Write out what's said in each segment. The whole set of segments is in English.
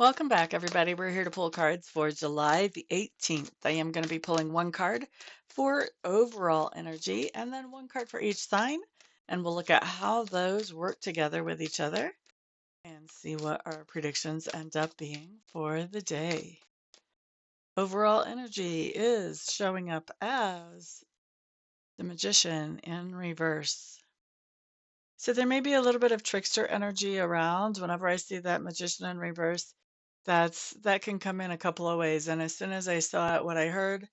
Welcome back, everybody. We're here to pull cards for July the 18th. I am going to be pulling one card for overall energy and then one card for each sign. And we'll look at how those work together with each other and see what our predictions end up being for the day. Overall energy is showing up as the Magician in reverse. So there may be a little bit of trickster energy around. Whenever I see that Magician in reverse, that can come in a couple of ways. And as soon as I saw it, what I heard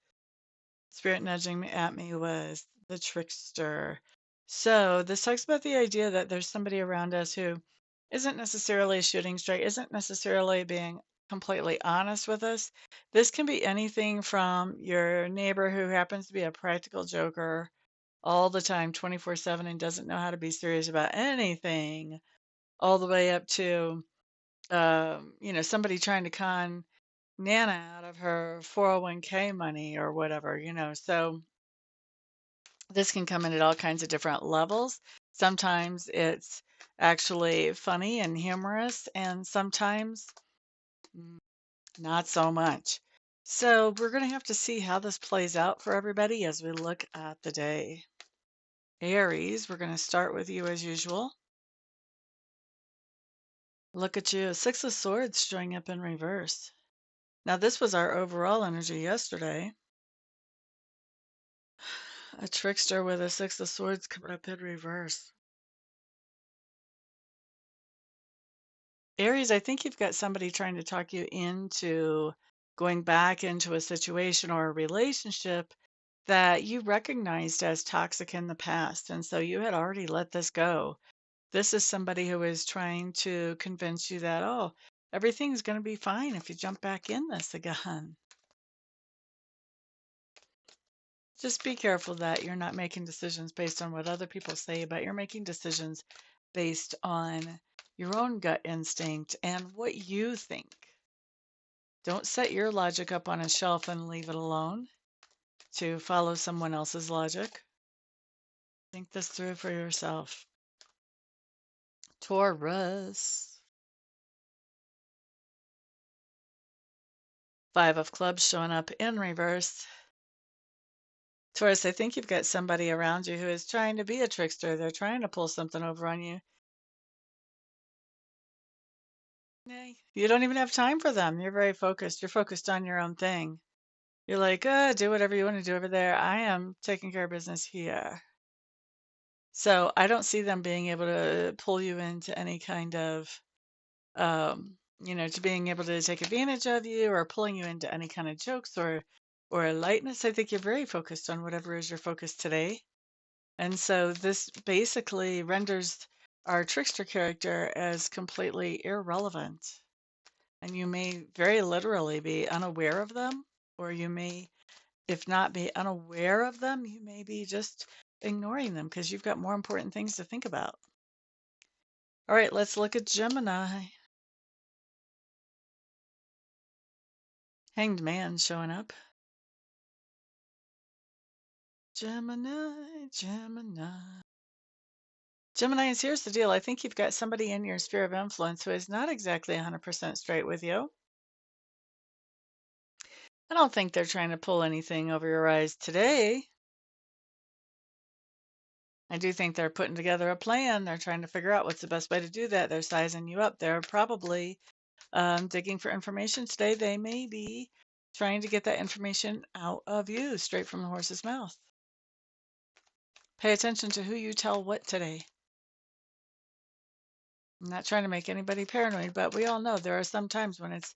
spirit nudging at me was the trickster. So this talks about the idea that there's somebody around us who isn't necessarily shooting straight, isn't necessarily being completely honest with us. This can be anything from your neighbor who happens to be a practical joker all the time, 24/7, and doesn't know how to be serious about anything, all the way up to somebody trying to con Nana out of her 401k money or whatever, So this can come in at all kinds of different levels. Sometimes it's actually funny and humorous, and sometimes mm, not so much. So we're going to have to see how this plays out for everybody as we look at the day. Aries, we're going to start with you as usual. Look at you, Six of Swords showing up in reverse. Now, this was our overall energy yesterday. A trickster with a Six of Swords coming up in reverse. Aries, I think you've got somebody trying to talk you into going back into a situation or a relationship that you recognized as toxic in the past. And so you had already let this go. This is somebody who is trying to convince you that, oh, everything's going to be fine if you jump back in this again. Just be careful that you're not making decisions based on what other people say, but you're making decisions based on your own gut instinct and what you think. Don't set your logic up on a shelf and leave it alone to follow someone else's logic. Think this through for yourself. Taurus. Five of Clubs showing up in reverse. Taurus, I think you've got somebody around you who is trying to be a trickster. They're trying to pull something over on you. You don't even have time for them. You're very focused. You're focused on your own thing. You're like, do whatever you want to do over there. I am taking care of business here. So I don't see them being able to pull you into any kind of, to being able to take advantage of you or pulling you into any kind of jokes or lightness. I think you're very focused on whatever is your focus today. And so this basically renders our trickster character as completely irrelevant. And you may very literally be unaware of them, or you may, if not be unaware of them, you may be just ignoring them because you've got more important things to think about. All right, let's look at Gemini. Hanged Man showing up. Gemini, Gemini. Geminis, here's the deal. I think you've got somebody in your sphere of influence who is not exactly 100% straight with you. I don't think they're trying to pull anything over your eyes today. I do think they're putting together a plan. They're trying to figure out what's the best way to do that. They're sizing you up. They're probably digging for information today. They may be trying to get that information out of you straight from the horse's mouth. Pay attention to who you tell what today. I'm not trying to make anybody paranoid, but we all know there are some times when it's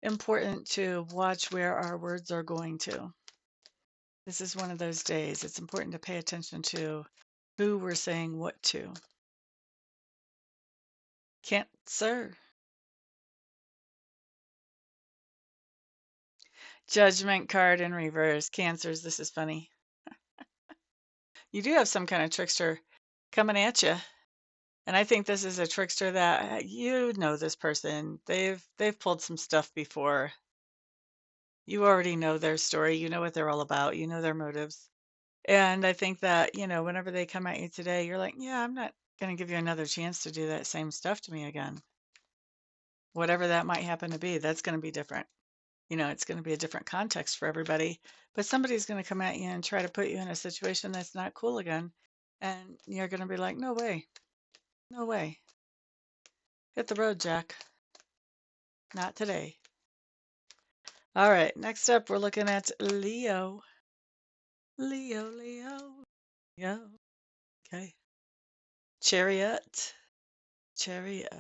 important to watch where our words are going to. This is one of those days. It's important to pay attention to who we're saying what to. Cancer. Judgment card in reverse. Cancers, this is funny. You do have some kind of trickster coming at you. And I think this is a trickster that you know this person. They've pulled some stuff before. You already know their story. You know what they're all about. You know their motives. And I think that, whenever they come at you today, you're like, yeah, I'm not going to give you another chance to do that same stuff to me again. whatever that might happen to be, that's going to be different. It's going to be a different context for everybody, but somebody's going to come at you and try to put you in a situation that's not cool again. And you're going to be like, no way, no way. Hit the road, Jack. Not today. All right, next up, we're looking at Leo. Leo, Leo, Leo. Okay. Chariot, Chariot.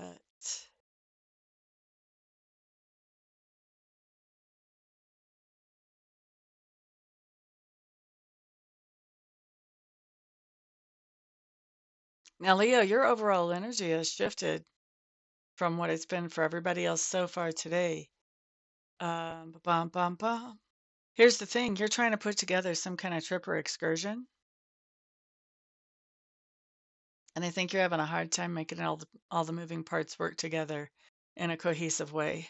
Now, Leo, your overall energy has shifted from what it's been for everybody else so far today. Bum, bum, bum. Here's the thing, you're trying to put together some kind of trip or excursion, and I think you're having a hard time making all the moving parts work together in a cohesive way.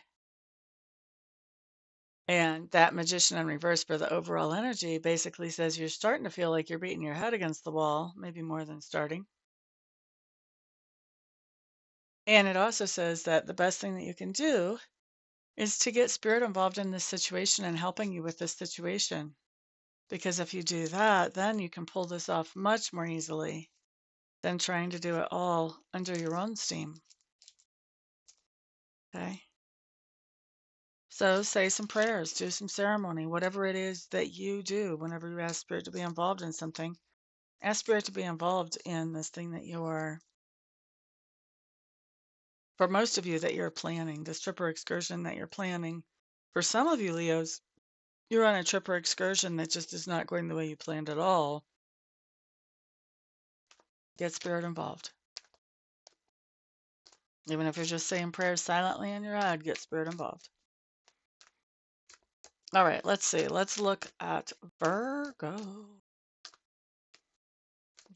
And that Magician in reverse for the overall energy basically says you're starting to feel like you're beating your head against the wall, maybe more than starting. And it also says that the best thing that you can do is to get spirit involved in this situation and helping you with this situation. Because if you do that, then you can pull this off much more easily than trying to do it all under your own steam. Okay? So say some prayers, do some ceremony, whatever it is that you do whenever you ask Spirit to be involved in something. Ask Spirit to be involved in this thing that you are, for most of you, that you're planning, this trip or excursion that you're planning. For some of you, Leos, you're on a trip or excursion that just is not going the way you planned at all. Get Spirit involved. Even if you're just saying prayers silently in your head, get Spirit involved. All right, let's see. Let's look at Virgo.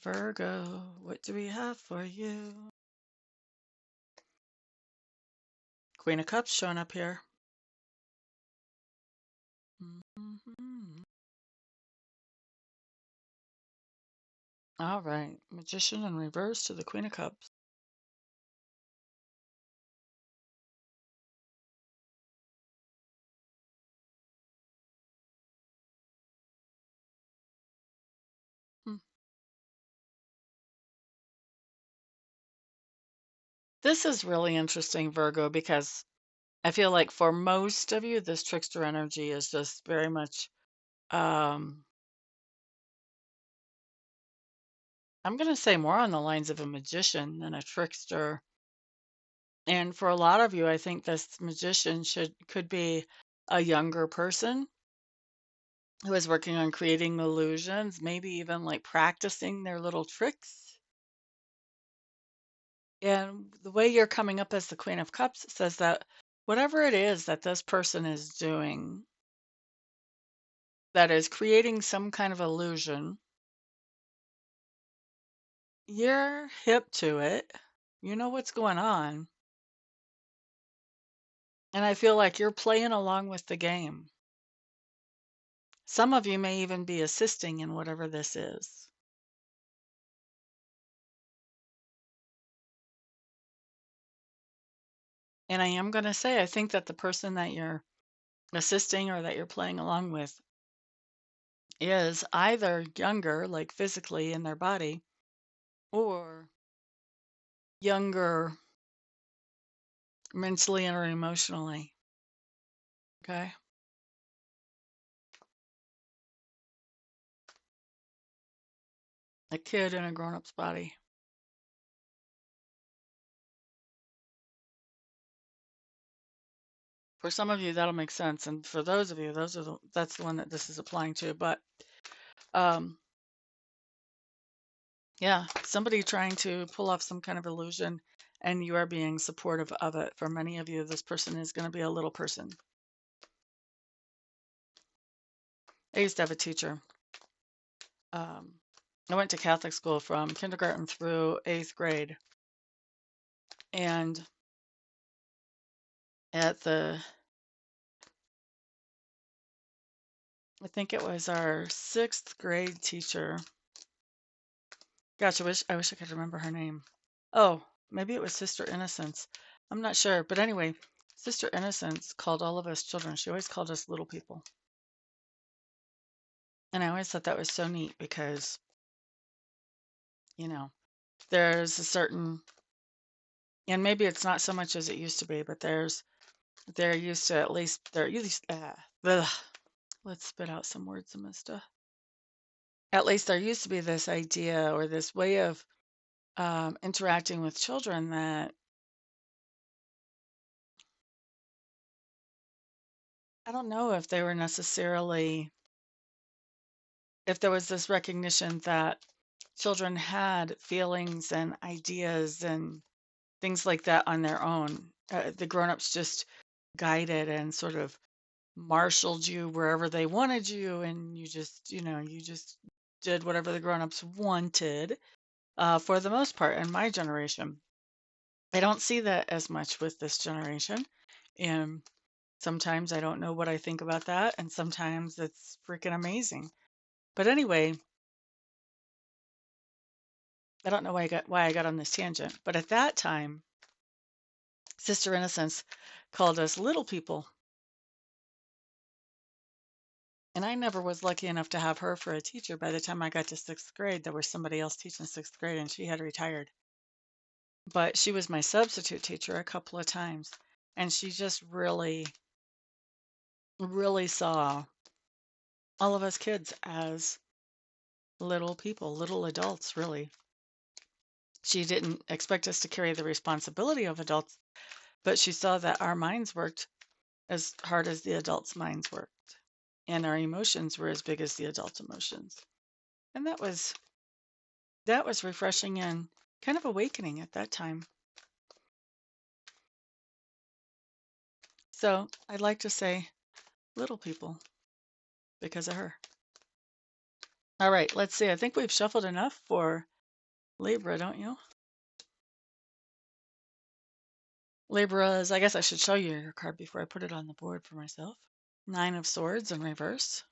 Virgo, what do we have for you? Queen of Cups showing up here. Mhm. All right, Magician in reverse to the Queen of Cups. Hmm. This is really interesting, Virgo, because I feel like for most of you, this trickster energy is just very much, I'm going to say more on the lines of a magician than a trickster. And for a lot of you, I think this magician could be a younger person who is working on creating illusions, maybe even like practicing their little tricks. And the way you're coming up as the Queen of Cups says that whatever it is that this person is doing that is creating some kind of illusion, you're hip to it. You know what's going on. And I feel like you're playing along with the game. Some of you may even be assisting in whatever this is. And I am going to say, I think that the person that you're assisting or that you're playing along with is either younger, like physically in their body, or younger mentally or emotionally. Okay. A kid in a grown-up's body. For some of you, that'll make sense. And for those of you, that's the one that this is applying to. But um, yeah, somebody trying to pull off some kind of illusion, and you are being supportive of it. For many of you, this person is going to be a little person. I used to have a teacher. I went to Catholic school from kindergarten through 8th grade. And at I think it was our 6th grade teacher. Gosh, I wish I could remember her name. Oh, maybe it was Sister Innocence. I'm not sure. But anyway, Sister Innocence called all of us children. She always called us little people. And I always thought that was so neat because, you know, there's a certain, and maybe it's not so much as it used to be, but there used to at least, there used, ugh, let's spit out some words, Amista. At least there used to be this idea or this way of interacting with children that I don't know if they were necessarily, if there was this recognition that children had feelings and ideas and things like that on their own. The grown-ups just guided and sort of marshaled you wherever they wanted you, and you just did whatever the grown-ups wanted, for the most part in my generation. I don't see that as much with this generation. And sometimes I don't know what I think about that, and sometimes it's freaking amazing. But anyway, I don't know why I got on this tangent, but at that time, Sister Innocence called us little people. And I never was lucky enough to have her for a teacher. By the time I got to sixth grade, there was somebody else teaching sixth grade and she had retired. But she was my substitute teacher a couple of times. And she just really, really saw all of us kids as little people, little adults, really. She didn't expect us to carry the responsibility of adults, but she saw that our minds worked as hard as the adults' minds worked. And our emotions were as big as the adult emotions. And that was refreshing and kind of awakening at that time. So I'd like to say little people because of her. All right, let's see. I think we've shuffled enough for Libra, don't you? Libras, I guess I should show you your card before I put it on the board for myself. Nine of Swords in reverse.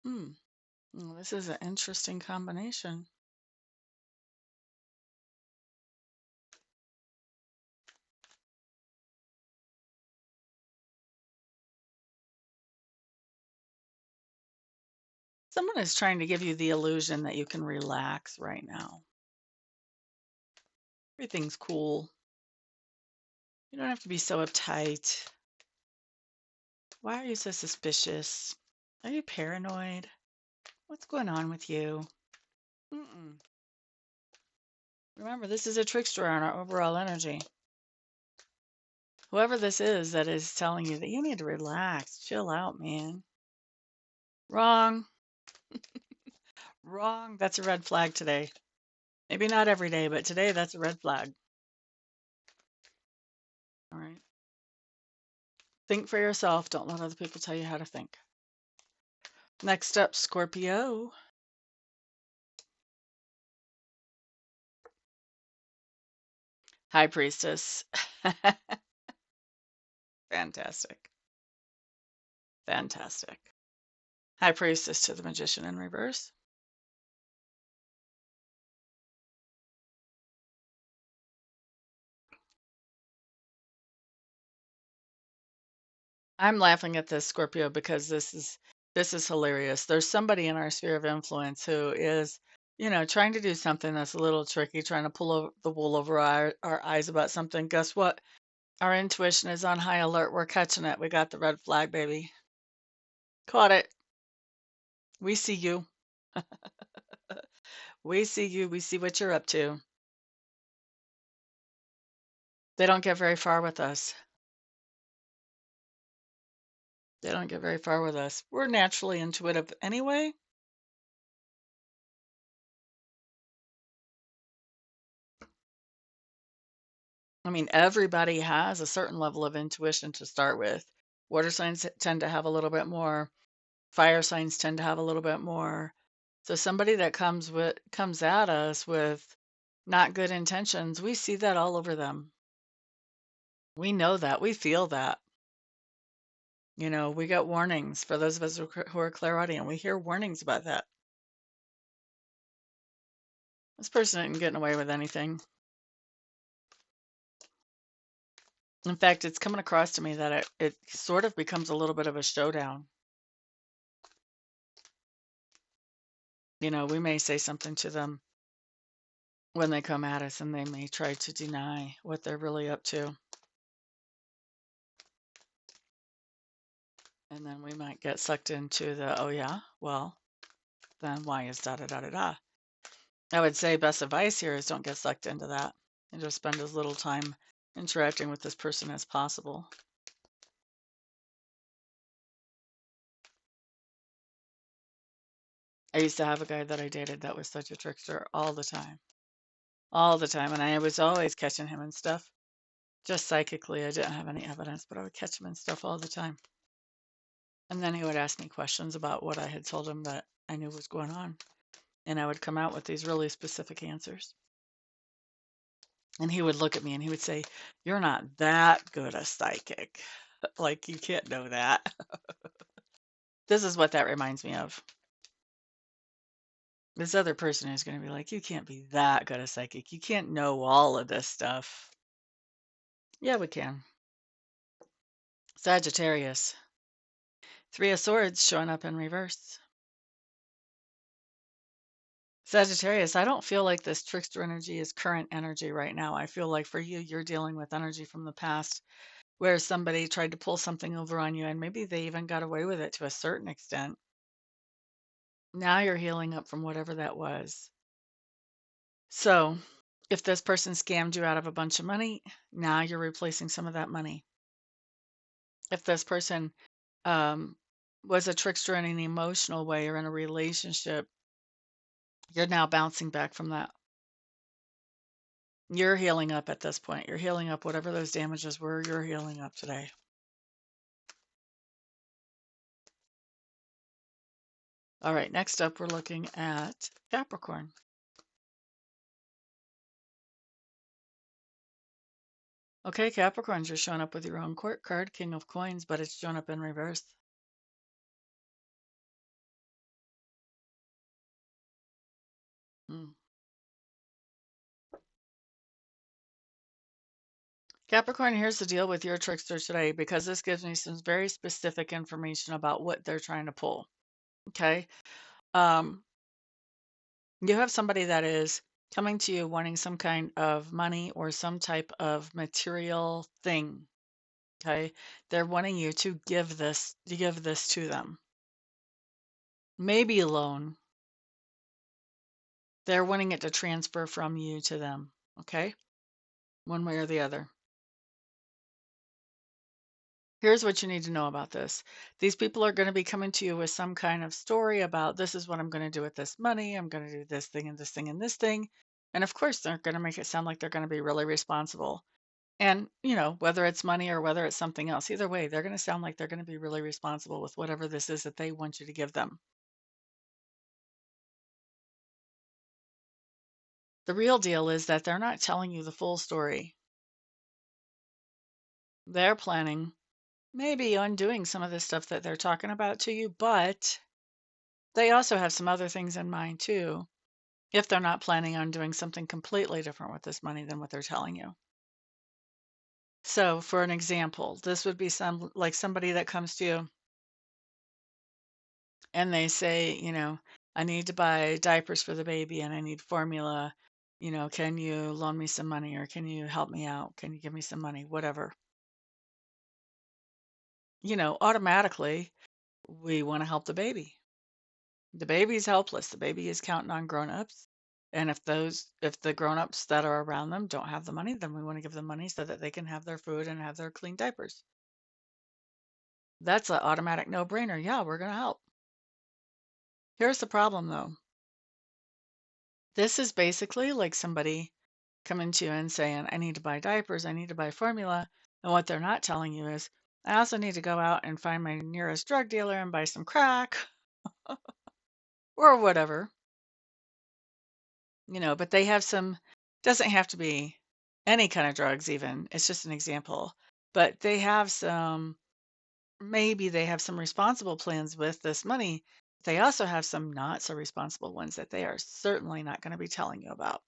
Well, this is an interesting combination. Someone is trying to give you the illusion that you can relax right now. Everything's cool. You don't have to be so uptight. Why are you so suspicious? Are you paranoid? What's going on with you? Mm-mm. Remember, this is a trickster on our overall energy. Whoever this is that is telling you that you need to relax, chill out, man. Wrong. Wrong. That's a red flag today. Maybe not every day, but today that's a red flag. All right. Think for yourself. Don't let other people tell you how to think. Next up, Scorpio. High Priestess. Fantastic. Fantastic. High Priestess to the Magician in reverse. I'm laughing at this, Scorpio, because this is hilarious. There's somebody in our sphere of influence who is, trying to do something that's a little tricky, trying to pull the wool over our eyes about something. Guess what? Our intuition is on high alert. We're catching it. We got the red flag, baby. Caught it. We see you. We see you. We see what you're up to. They don't get very far with us. They don't get very far with us. We're naturally intuitive anyway. I mean, everybody has a certain level of intuition to start with. Water signs tend to have a little bit more. Fire signs tend to have a little bit more. So somebody that comes at us with not good intentions, we see that all over them. We know that. We feel that. We get warnings for those of us who are clairaudient. We hear warnings about that. This person isn't getting away with anything. In fact, it's coming across to me that it sort of becomes a little bit of a showdown. We may say something to them when they come at us, and they may try to deny what they're really up to. And then we might get sucked into the, oh yeah, well, then why is da da da da da? I would say best advice here is don't get sucked into that and just spend as little time interacting with this person as possible. I used to have a guy that I dated that was such a trickster all the time. All the time. And I was always catching him and stuff. Just psychically. I didn't have any evidence, but I would catch him and stuff all the time. And then he would ask me questions about what I had told him that I knew was going on. And I would come out with these really specific answers. And he would look at me and he would say, "You're not that good a psychic. Like, you can't know that." This is what that reminds me of. This other person is going to be like, "You can't be that good a psychic. You can't know all of this stuff." Yeah, we can. Sagittarius. Three of Swords showing up in reverse. Sagittarius, I don't feel like this trickster energy is current energy right now. I feel like for you, you're dealing with energy from the past where somebody tried to pull something over on you and maybe they even got away with it to a certain extent. Now you're healing up from whatever that was. So if this person scammed you out of a bunch of money, now you're replacing some of that money. If this person was a trickster in an emotional way or in a relationship, you're now bouncing back from that. You're healing up at this point. You're healing up whatever those damages were. You're healing up today. All right, next up, we're looking at Capricorn. Okay, Capricorns, you're showing up with your own court card, King of Coins, but it's shown up in reverse. Hmm. Capricorn, here's the deal with your trickster today, because this gives me some very specific information about what they're trying to pull. Okay. You have somebody that is coming to you wanting some kind of money or some type of material thing. Okay. They're wanting you to give this to them. Maybe a loan. They're wanting it to transfer from you to them. Okay. One way or the other. Here's what you need to know about this. These people are going to be coming to you with some kind of story about, this is what I'm going to do with this money. I'm going to do this thing and this thing and this thing. And of course, they're going to make it sound like they're going to be really responsible. And, whether it's money or whether it's something else, either way, they're going to sound like they're going to be really responsible with whatever this is that they want you to give them. The real deal is that they're not telling you the full story. They're planning maybe on doing some of the stuff that they're talking about to you, but they also have some other things in mind too, if they're not planning on doing something completely different with this money than what they're telling you. So, for an example, this would be somebody that comes to you and they say, I need to buy diapers for the baby and I need formula. Can you loan me some money or can you help me out? Can you give me some money? Whatever. Automatically we want to help the baby. The baby's helpless. The baby is counting on grown-ups. And if the grown-ups that are around them don't have the money, then we want to give them money so that they can have their food and have their clean diapers. That's an automatic no-brainer. Yeah, we're going to help. Here's the problem, though. This is basically like somebody coming to you and saying, I need to buy diapers, I need to buy formula. And what they're not telling you is, I also need to go out and find my nearest drug dealer and buy some crack or whatever. But they have doesn't have to be any kind of drugs even. It's just an example. But maybe they have some responsible plans with this money They also have some not so responsible ones that they are certainly not going to be telling you about.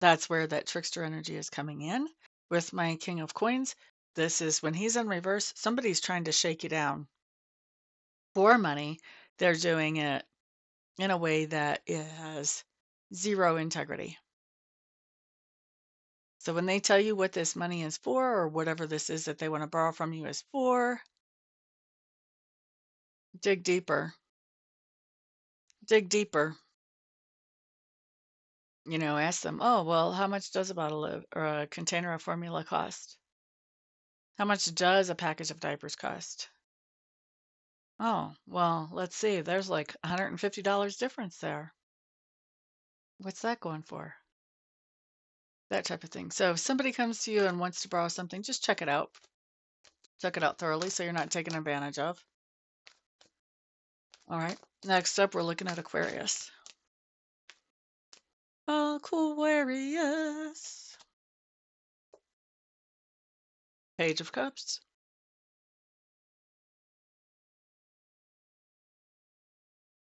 That's where that trickster energy is coming in with my King of Coins. This is when he's in reverse, somebody's trying to shake you down for money. They're doing it in a way that it has zero integrity. So when they tell you what this money is for, or whatever this is that they want to borrow from you is for, dig deeper. Dig deeper. Ask them, oh, well, how much does a bottle of or a container of formula cost? How much does a package of diapers cost? Oh, well, let's see. There's like $150 difference there. What's that going for? That type of thing. So if somebody comes to you and wants to borrow something, just check it out. Check it out thoroughly so you're not taken advantage of. All right. Next up, we're looking at Aquarius. Aquarius. Page of Cups.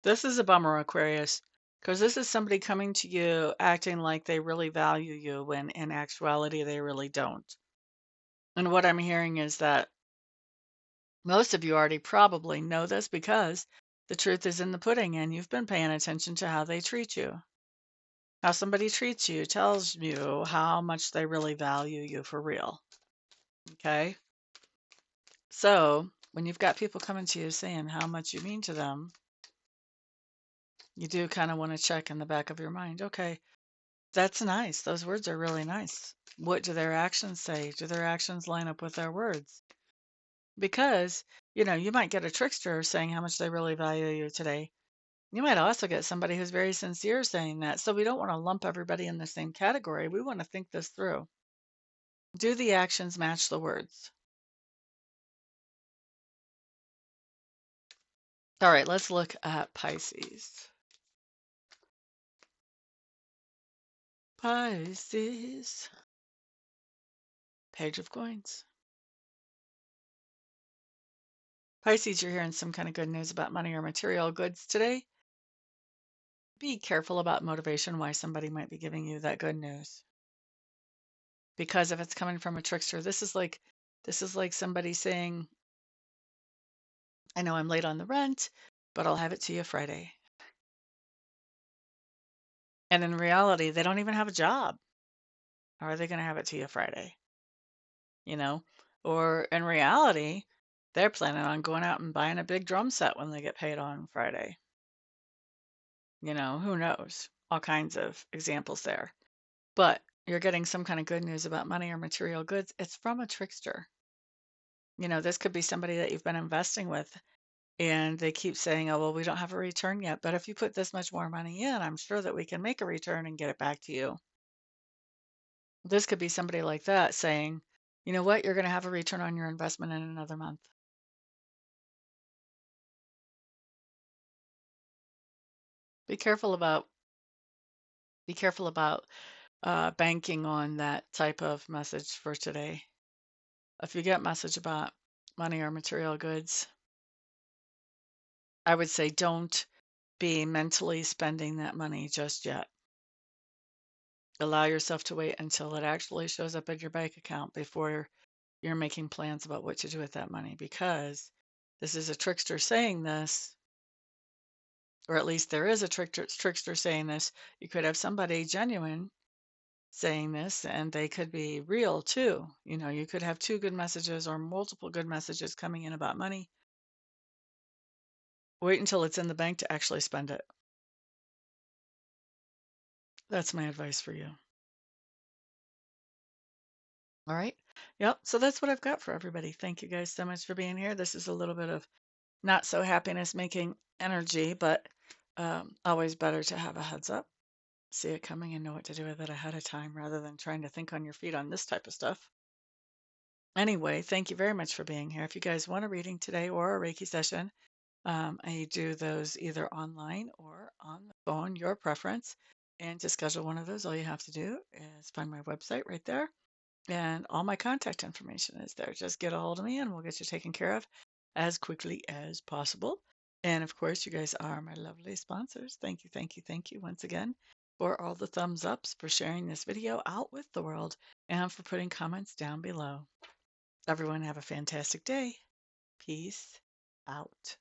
This is a bummer, Aquarius, because this is somebody coming to you acting like they really value you when in actuality they really don't. And what I'm hearing is that most of you already probably know this because the truth is in the pudding and you've been paying attention to how they treat you. How somebody treats you tells you how much they really value you for real. Okay? So when you've got people coming to you saying how much you mean to them, you do kind of want to check in the back of your mind. Okay, that's nice. Those words are really nice. What do their actions say? Do their actions line up with their words? Because, you might get a trickster saying how much they really value you today. You might also get somebody who's very sincere saying that. So we don't want to lump everybody in the same category. We want to think this through. Do the actions match the words? All right, let's look at Pisces. Pisces. Page of Coins. Pisces, you're hearing some kind of good news about money or material goods today. Be careful about motivation, why somebody might be giving you that good news. Because if it's coming from a trickster, this is like somebody saying, I know I'm late on the rent, but I'll have it to you Friday. And in reality, they don't even have a job. How are they going to have it to you Friday? You know? Or in reality, they're planning on going out and buying a big drum set when they get paid on Friday. Who knows? All kinds of examples there. But you're getting some kind of good news about money or material goods. It's from a trickster. This could be somebody that you've been investing with and they keep saying, oh, well, we don't have a return yet. But if you put this much more money in, I'm sure that we can make a return and get it back to you. This could be somebody like that saying, you know what, you're going to have a return on your investment in another month. Be careful about banking on that type of message for today. If you get message about money or material goods, I would say don't be mentally spending that money just yet. Allow yourself to wait until it actually shows up in your bank account before you're making plans about what to do with that money, because this is a trickster saying this, or at least there is a trickster saying this. You could have somebody genuine saying this, and they could be real too. You could have two good messages or multiple good messages coming in about money. Wait until it's in the bank to actually spend it. That's my advice for you. All right. Yep. So that's what I've got for everybody. Thank you guys so much for being here. This is a little bit of not so happiness making energy, but always better to have a heads up, see it coming, and know what to do with it ahead of time rather than trying to think on your feet on this type of stuff. Anyway, thank you very much for being here. If you guys want a reading today or a Reiki session, I do those either online or on the phone, your preference. And to schedule one of those, all you have to do is find my website right there. And all my contact information is there. Just get a hold of me and we'll get you taken care of as quickly as possible. And of course, you guys are my lovely sponsors. Thank you, thank you, thank you once again for all the thumbs ups, for sharing this video out with the world, and for putting comments down below. Everyone have a fantastic day. Peace out.